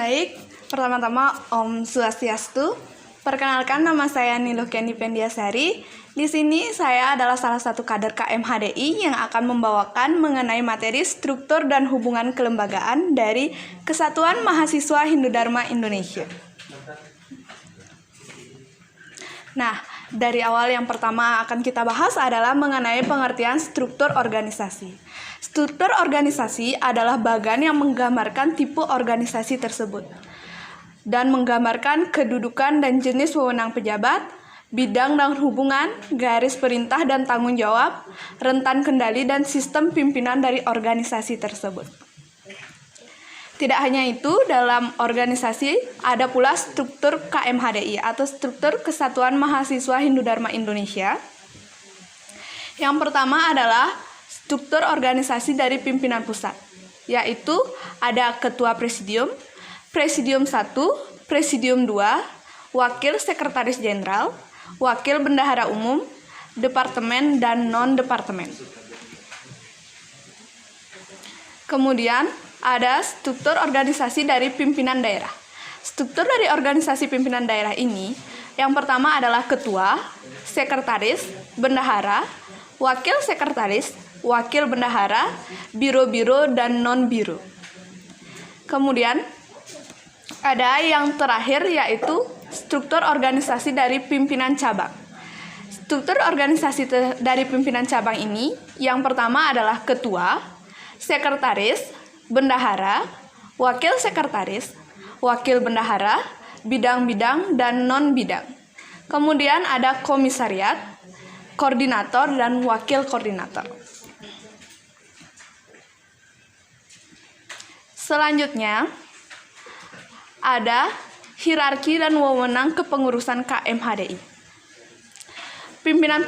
Baik, pertama-tama Om Swastiastu. Perkenalkan, nama saya Niluhken Dipendiasari. Di sini saya adalah salah satu kader KMHDI yang akan membawakan mengenai materi struktur dan hubungan kelembagaan dari Kesatuan Mahasiswa Hindu Dharma Indonesia. Nah, dari awal yang pertama akan kita bahas adalah mengenai pengertian struktur organisasi. Struktur organisasi adalah bagan yang menggambarkan tipe organisasi tersebut dan menggambarkan kedudukan dan jenis wewenang pejabat, bidang dan hubungan, garis perintah dan tanggung jawab, rentan kendali dan sistem pimpinan dari organisasi tersebut. Tidak hanya itu, dalam organisasi ada pula struktur KMHDI atau struktur Kesatuan Mahasiswa Hindu Dharma Indonesia. Yang pertama adalah struktur organisasi dari pimpinan pusat, yaitu ada Ketua Presidium, Presidium 1, Presidium 2, Wakil Sekretaris Jenderal, Wakil Bendahara Umum, Departemen, dan Non-Departemen. Kemudian ada struktur organisasi dari pimpinan daerah. Struktur dari organisasi pimpinan daerah ini, yang pertama adalah Ketua, Sekretaris, Bendahara, Wakil Sekretaris, Wakil Bendahara, Biro-biro, dan Non-biro. Kemudian ada yang terakhir yaitu struktur organisasi dari pimpinan cabang. Struktur organisasi dari pimpinan cabang ini, yang pertama adalah Ketua, Sekretaris, Bendahara, Wakil Sekretaris, Wakil Bendahara, Bidang-bidang, dan Non-bidang. Kemudian ada Komisariat, Koordinator, dan Wakil Koordinator. Selanjutnya, ada hierarki dan wewenang kepengurusan KMHDI. Pimpinan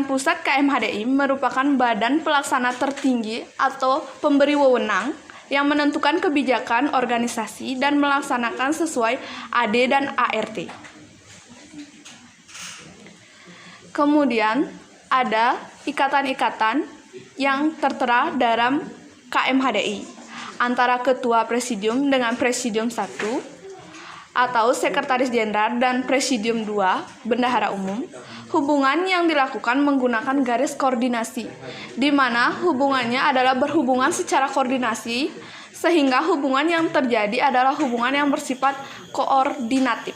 pusat KMHDI merupakan badan pelaksana tertinggi atau pemberi wewenang yang menentukan kebijakan organisasi dan melaksanakan sesuai AD dan ART. Kemudian ada ikatan-ikatan yang tertera dalam KMHDI antara Ketua Presidium dengan Presidium 1 atau Sekretaris Jenderal dan Presidium 2 Bendahara Umum. Hubungan yang dilakukan menggunakan garis koordinasi, di mana hubungannya adalah berhubungan secara koordinasi, sehingga hubungan yang terjadi adalah hubungan yang bersifat koordinatif.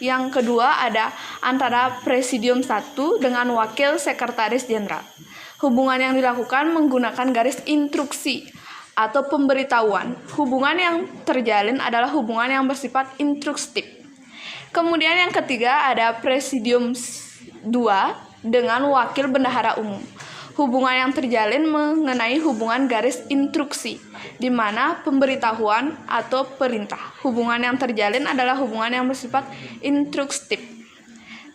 Yang kedua ada antara Presidium 1 dengan Wakil Sekretaris Jenderal. Hubungan yang dilakukan menggunakan garis instruksi atau pemberitahuan. Hubungan yang terjalin adalah hubungan yang bersifat instruktif. Kemudian yang ketiga ada Presidium 2 dengan Wakil Bendahara Umum. Hubungan yang terjalin mengenai hubungan garis instruksi, di mana pemberitahuan atau perintah. Hubungan yang terjalin adalah hubungan yang bersifat instruktif.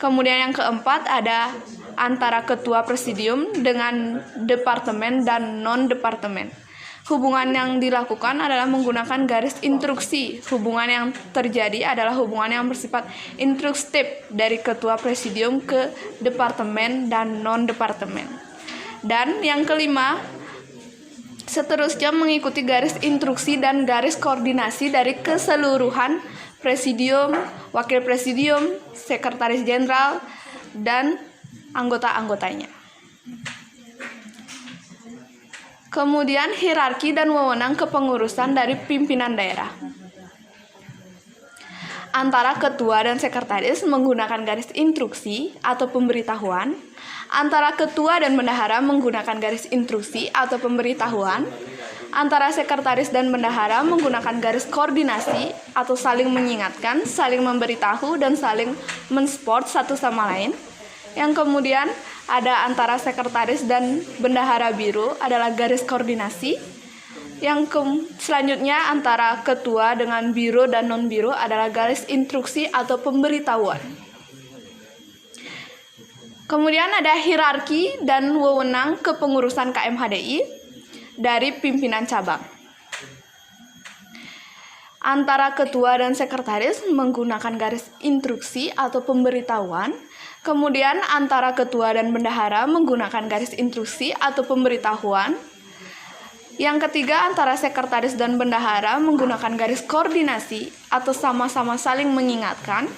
Kemudian yang keempat ada antara Ketua Presidium dengan Departemen dan Non-departemen. Hubungan yang dilakukan adalah menggunakan garis instruksi. Hubungan yang terjadi adalah hubungan yang bersifat instruktif dari Ketua Presidium ke Departemen dan Non-departemen. Dan yang kelima, seterusnya mengikuti garis instruksi dan garis koordinasi dari keseluruhan Presidium, Wakil Presidium, Sekretaris Jenderal, dan anggota-anggotanya. Kemudian hierarki dan wewenang kepengurusan dari pimpinan daerah. Antara ketua dan sekretaris menggunakan garis instruksi atau pemberitahuan. Antara ketua dan bendahara menggunakan garis instruksi atau pemberitahuan. Antara sekretaris dan bendahara menggunakan garis koordinasi atau saling mengingatkan, saling memberitahu, dan saling mensupport satu sama lain. Yang kemudian ada antara sekretaris dan bendahara biro adalah garis koordinasi. Yang selanjutnya antara ketua dengan biro dan non-biro adalah garis instruksi atau pemberitahuan. Kemudian ada hierarki dan wewenang kepengurusan KMHDI dari pimpinan cabang. Antara ketua dan sekretaris menggunakan garis instruksi atau pemberitahuan. Kemudian antara ketua dan bendahara menggunakan garis instruksi atau pemberitahuan. Yang ketiga, antara sekretaris dan bendahara menggunakan garis koordinasi atau sama-sama saling mengingatkan.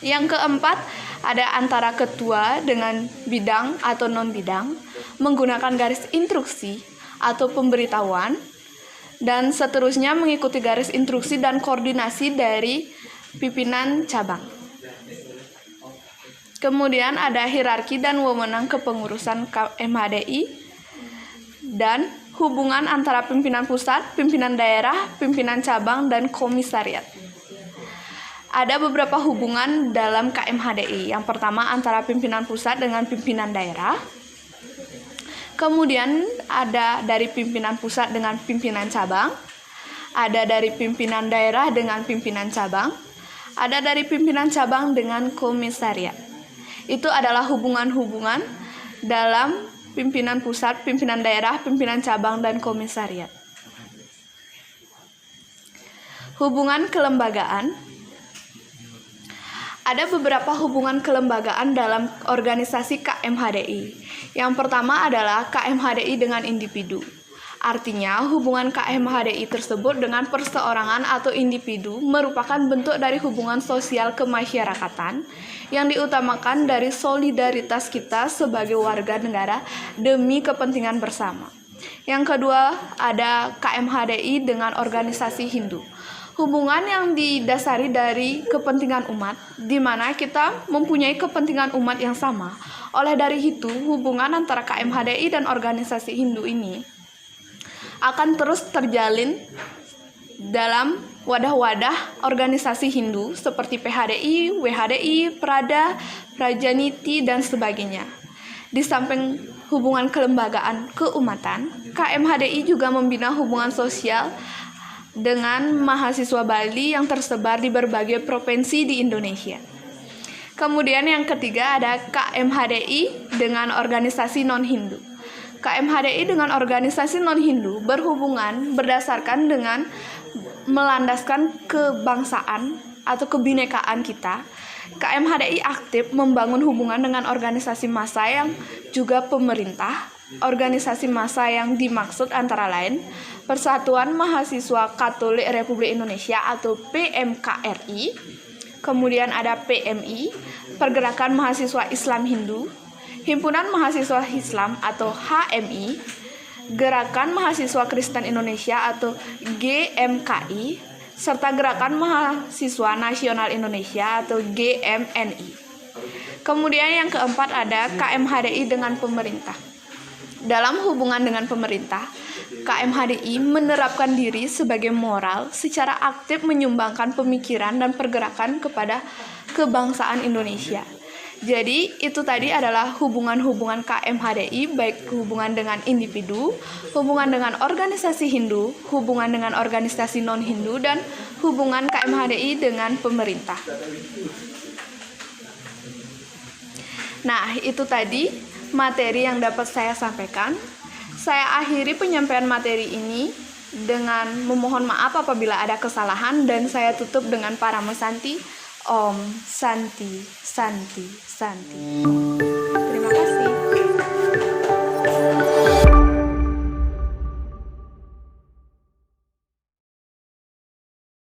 Yang keempat, ada antara ketua dengan bidang atau non-bidang menggunakan garis instruksi atau pemberitahuan, dan seterusnya mengikuti garis instruksi dan koordinasi dari pimpinan cabang. Kemudian ada hierarki dan wewenang kepengurusan KMHDI dan hubungan antara pimpinan pusat, pimpinan daerah, pimpinan cabang, dan komisariat. Ada beberapa hubungan dalam KMHDI. Yang pertama antara pimpinan pusat dengan pimpinan daerah. Kemudian ada dari pimpinan pusat dengan pimpinan cabang. Ada dari pimpinan daerah dengan pimpinan cabang. Ada dari pimpinan cabang dengan komisariat. Itu adalah hubungan-hubungan dalam pimpinan pusat, pimpinan daerah, pimpinan cabang, dan komisariat. Hubungan kelembagaan. Ada beberapa hubungan kelembagaan dalam organisasi KMHDI. Yang pertama adalah KMHDI dengan individu. Artinya, hubungan KMHDI tersebut dengan perseorangan atau individu merupakan bentuk dari hubungan sosial kemasyarakatan yang diutamakan dari solidaritas kita sebagai warga negara demi kepentingan bersama. Yang kedua, ada KMHDI dengan organisasi Hindu. Hubungan yang didasari dari kepentingan umat, di mana kita mempunyai kepentingan umat yang sama. Oleh dari itu, hubungan antara KMHDI dan organisasi Hindu ini akan terus terjalin dalam wadah-wadah organisasi Hindu seperti PHDI, WHDI, Prada, Prajaniti, dan sebagainya. Di samping hubungan kelembagaan keumatan, KMHDI juga membina hubungan sosial dengan mahasiswa Bali yang tersebar di berbagai provinsi di Indonesia. Kemudian yang ketiga ada KMHDI dengan organisasi non-Hindu. KMHDI dengan organisasi non-Hindu berhubungan berdasarkan dengan melandaskan kebangsaan atau kebinekaan kita. KMHDI aktif membangun hubungan dengan organisasi massa yang juga pemerintah. Organisasi massa yang dimaksud antara lain Persatuan Mahasiswa Katolik Republik Indonesia atau PMKRI, kemudian ada PMI, Pergerakan Mahasiswa Islam Hindu, Himpunan Mahasiswa Islam atau HMI, Gerakan Mahasiswa Kristen Indonesia atau GMKI, serta Gerakan Mahasiswa Nasional Indonesia atau GMNI. Kemudian yang keempat ada KMHDI dengan pemerintah. Dalam hubungan dengan pemerintah, KMHDI menerapkan diri sebagai moral secara aktif menyumbangkan pemikiran dan pergerakan kepada kebangsaan Indonesia. Jadi itu tadi adalah hubungan-hubungan KMHDI, baik hubungan dengan individu, hubungan dengan organisasi Hindu, hubungan dengan organisasi non-Hindu, dan hubungan KMHDI dengan pemerintah. Nah, itu tadi materi yang dapat saya sampaikan. Saya akhiri penyampaian materi ini dengan memohon maaf apabila ada kesalahan, dan saya tutup dengan Parama Santi. Om Santi Santi Santi.